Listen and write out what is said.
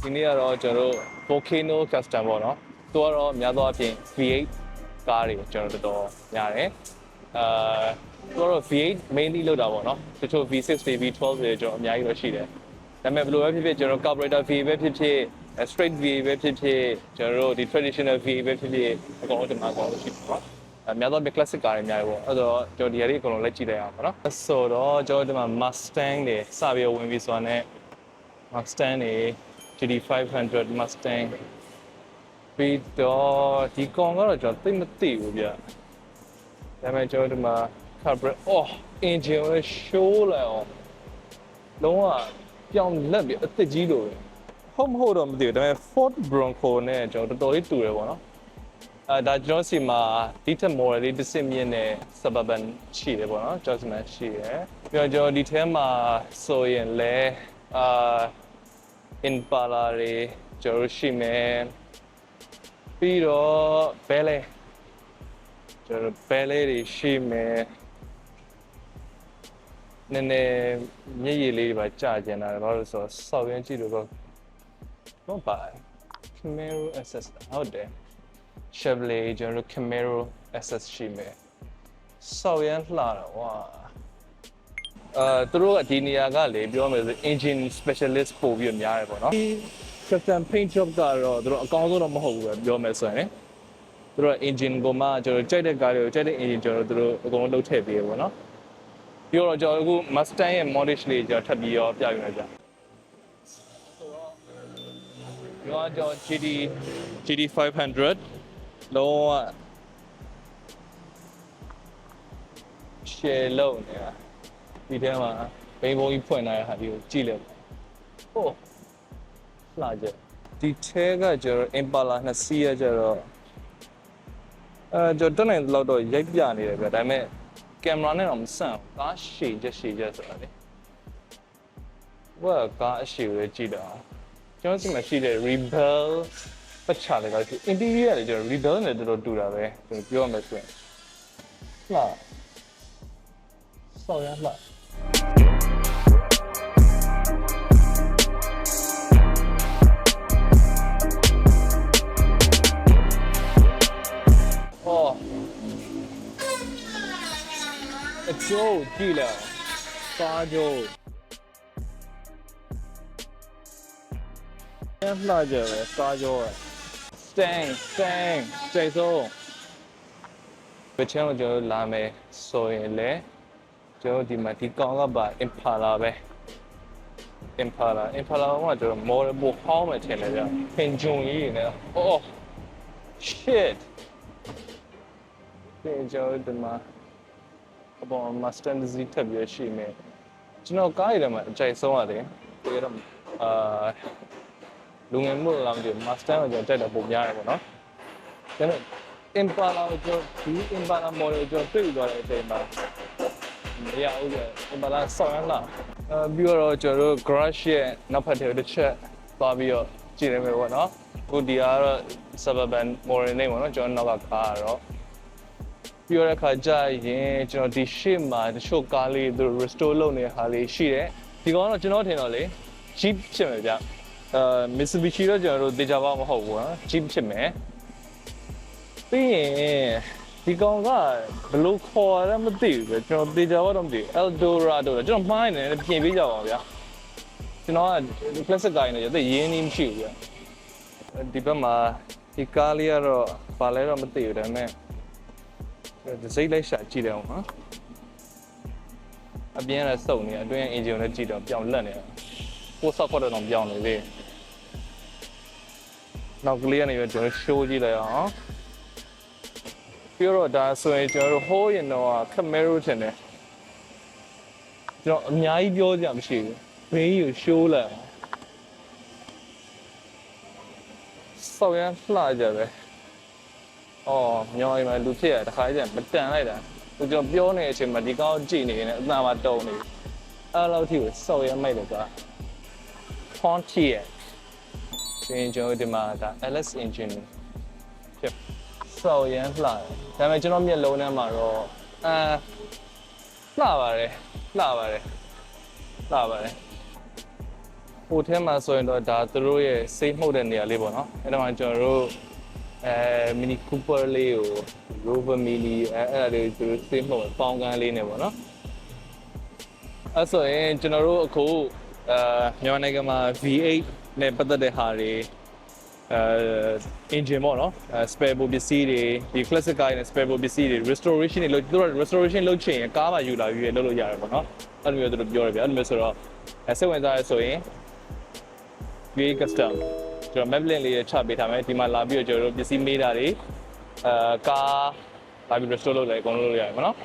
ဒီနေ့ကတော့ကျွန်တော်တို့ Volcano Custom ပေါ့နော်သူကတော့များသောအားဖြင့် V8 ကားတွေကျွန်တော်တော်များတယ်သူကတော့ V8 mainly လောက်တာပေါ့နော်တချို့ V6 တွေ V12 တွေကျွန်တော်အများကြီးတော့ရှိတယ်ဒါပေမဲ့ဘယ်လိုပဲဖြစ်ဖြစ်ကျွန်တော် carburetor V ပဲဖြစ်ဖြစ် straight V ပဲဖြစ်ဖြစ်ကျွန်တော်တို့ဒီ traditional V ပဲဖြစ်ဖြစ်အကုန်လုံးဒီမှာအကုန်လုံးရှိပါတော့များသောအားဖြင့် classic ကားတွေအများကြီးပေါ့အဲ့တော့ကျွန်တော်ဒီဟာတွေအကုန်လုံးလက်ကြည့်လိုက်အောင်ပေါ့နော်ဆိုတော့ကျွန်တော်ဒီမှာ Mustang တွေစပြီးဝင်ပြီးဆိုတာနဲ့ Mustang တွေGT500 Mustang ပြီးတော့ဒီကောင်ကတော့ကျွန်တော်သိမသိဘူးဗျဒါပေမဲ့ကျွန်တော်ဒီမှာ carburetor engine ကို show လိုက်အောင်လုံးဝပြောင်းလက်ပြီးအသက်ကြီးလို့ဟုတ်မဟုတ်တော့မသိဘူးဒါပေမဲ့ Ford Bronco နဲ့ကျွန်တော်တော်တော်လေးတူတယ်ပေါ့နော်ဒါကျွန်တော်စီမှာဒီထက် model လေးတစ်စင်မြင့်နဲ့ Suburban ရှိတယ်ပေါ့နော်ကျွန်တော်စီမှာရှိတယ်ပြီးတော့ကျွန်တော်ဒီထဲမှာဆိုရင်လဲImpala တွေကျွန်တော်ရှိမယ်ပြီးတော့ဘဲလဲကျွန်တော်ဘဲလဲတွေရှိမယ်နည်းနည်းမျက်ရည်လေးတွေပါကြာကျင်တာဘာလို့ဆိုတော့စောက်ရမ်းကြည့်လို့တော့ပါ Camaro SS ဟုတ်တယ် Chevrolet ကျွန်တော် Camaro SS ရှိမယ်စောက်ရမ်းလှတာဝါသူတို့ကဒီနေရာကလေပြောမယ်ဆို engine specialist ပို့ပြီးများတယ်ပေါ့နော် custom paint job ကတော့သူတို့အကောင်းဆုံးတော့မဟုတ်ဘူးပဲပြောမယ်ဆိုရင်သူတို့ engine ကိုမှကျွန်တော်ကြိုက်တဲ့ကားတွေကိုကြိုက်တဲ့ engine ကျွန်တော်တို့အကုန်လုံးလုပ်ထည့်ပေးရပေါ့နော်ပြီးတော့ကျွန်တော်အခု Mustang ရဲ့ model လေးကျွန်တော်ထပ်ပြီးရောပြပြမယ်ဗျဆိုတော့ကျွန်တော် GT500 လုံးဝ share လုပ်နေတာဒီထဲမှာဘိန်းဘုံကြီးဖွင့်လာတဲ့ဟာဒီကိုကြည့်လိုက်ဟိုလှကြဒီထဲကကျတော့ Impala 2 စီးရကျတော့ကျွန်တော်တက်နိုင်လောက်တော့ရိုက်ပြနေတယ်ဗျဒါပေမဲ့ကင်မရာနဲ့တော့မဆန့်ဘူးကားရှည်ချက်ဆိုတာလေဟိုကကားအရှည်ကိုကြည့်တာကျွန်တော်စီမှာရှိတဲ့ Rebel ပတ်ချလိုက်တော့ interior လေကျွန်တော် Rebel နဲ့တော်တော်တူတာပဲကျွန်တော်ပြောရမယ်ဆိုရင်လှဆောက်ရလှအကျိုးကြည့်လာကားကျိုးရလှကြပဲကားကျိုးStang ใจဆုံးဘယ်ချမ်းကိုကျွန်တော်လာမယ်ဆိုရင်လေကျွန်တော်ဒီမှာဒီကောင်ကပါ Impala ပဲ Impala ကကျွန်တော် model ပိုဟောင်းမယ်ထင်တယ်ဗျပင်ဂျုံကြီးနေoh shit ပင်ဂျုံဒီမှာအပေါ် Mustang စီးထပ်ပြီးရှိမယ်ကျွန်တော်ကားရည်မှာအကြိုက်ဆုံးရတယ်ပြီးတော့လူငယ်မှုလာပြီး Mustang ကိုကျွန်တော်တက်တော့ပုံများတယ်ပေါ့နော်ကျွန်တော် Impala ကိုကျွန်တော်ဒီ Impala model ကိုကျွန်တော်တွေ့သွားတဲ့အချိန်မှာမရဘူးလေ Impala ဆောင်းရလာပြီးတော့ကျွန်တော်တို့ garage ရဲ့နောက်ဖက်ထဲတစ်ချက်သွားပြီးတော့ကြည့်ရမယ်ပေါ့နော်အခုဒီကတော့ Suburban model နဲ့ပေါ့နော်ကျွန်တော်နောက်ကကားကတော့ပြီးတော့ခါကြရင်ကျွန်တော်ဒီရှေ့မှာတချို့ကားလေးသူ restore လုပ်နေတဲ့ဟာလေးရှိတယ်ဒီကောင်ကတော့ကျွန်တော်ထင်တော့လေ Jeep ဖြစ်မယ်ဗျMitsubishi တော့ကျွန်တော်တို့တေချာပါမဟုတ်ဘူးနော် Jeep ဖြစ်မယ်ပြီးရင်ဒီကောင်ကဘယ်လိုခေါ်ရလဲမသိဘူးပဲကျွန်တော်တေချာတော့မသိဘူး Eldorado ကျွန်တော်မှားနေတယ်ပြင်ပေးကြပါဦးဗျာကျွန်တော်က classic ကားနေရတဲ့ရင်းနှီးမရှိဘူးဗျာဒီဘက်မှာဒီကားလေးကတော့ဘာလဲတော့မသိဘူးဒါပေမဲ့ဒီစိတ်လိုက်ရှာကြည့်တယ်အောင်နော်အပြင်းနဲ့စုံနေအတွင်း engine နဲ့ကြည့်တော့ပြောင်းလက်နေတယ်ကိုယ်ဆောက်ခွက်တော့ပြောင်းနေသေးနောက်ကလေးကနေပြီးကျွန်တော် show ကြည့်လိုက်အောင်ပြီးတော့ဒါဆိုရင်ကျွန်တော်တို့ဟိုးရင်တော့ Camaro ထင်တယ်ကျွန်တော်အများကြီးပြောကြမရှိဘူးဘေးကြီးကို show လိုက်ဆောက်ရမ်းလှကြပဲအော်ညောင်းအိမ်မှာလူဖြစ်ရတခါကျမတန်လိုက်တာကျွန်တော်ပြောနေတဲ့အချိန်မှာဒီကောင်းကြည့်နေနေအသာမတုံနေအဲ့လောက်ထိကိုဆောက်ရမ်းမိုက်တယ်ကွာ Pontiac ကျွန်တော်ဒီမှာဒါ LS engine ဖြစ်ဆောက်ရမ်းလှတယ်ဒါပေမဲ့ကျွန်တော်မျက်လုံးထဲမှာတော့လှပါတယ် ိုထဲမှာဆိုရင်တော့ဒါသူတို့ရဲ့စိတ်မှုတ်တဲ့နေရာလေးပေါ့နော်အဲ့ဒါမှကျွန်တော်တို့Mini Cooper လေးကို Rover Mini အဲ့ဒါလေးသူတို့စိတ်မှုတ်ပေါင်းကန်းလေးနေပေါ့နော်အဲ့ဆိုရင်ကျွန်တော်တို့အခုမြန်မာနိုင်ငံမှာ V8 နဲ့ပတ်သက်တဲ့ဟာတွေengine ပေါ့နော်spare ပစ္စည်းတွေဒီ classic car နဲ့ spare ပစ္စည်းတွေ restoration တွေလုပ်သူတို့ restoration လုပ်ချင်ရင်ကားမှာယူလာပြီးလုပ်လို့ရတယ်ပေါ့နော်အဲ့လိုမျိုးသူတို့ပြောရပြအဲ့လိုမျိုးဆိုတော့စိတ်ဝင်စားရဆိုရင် V8 custom ကျွန်တော် map link လေးချပေးထားမယ်ဒီမှာလာပြီးတော့ကျွန်တော်တို့ပစ္စည်းမေးတာတွေကားလာပြီး restore လုပ်လိုက်အကုန်လုပ်လို့ရတယ်ပေါ့နော်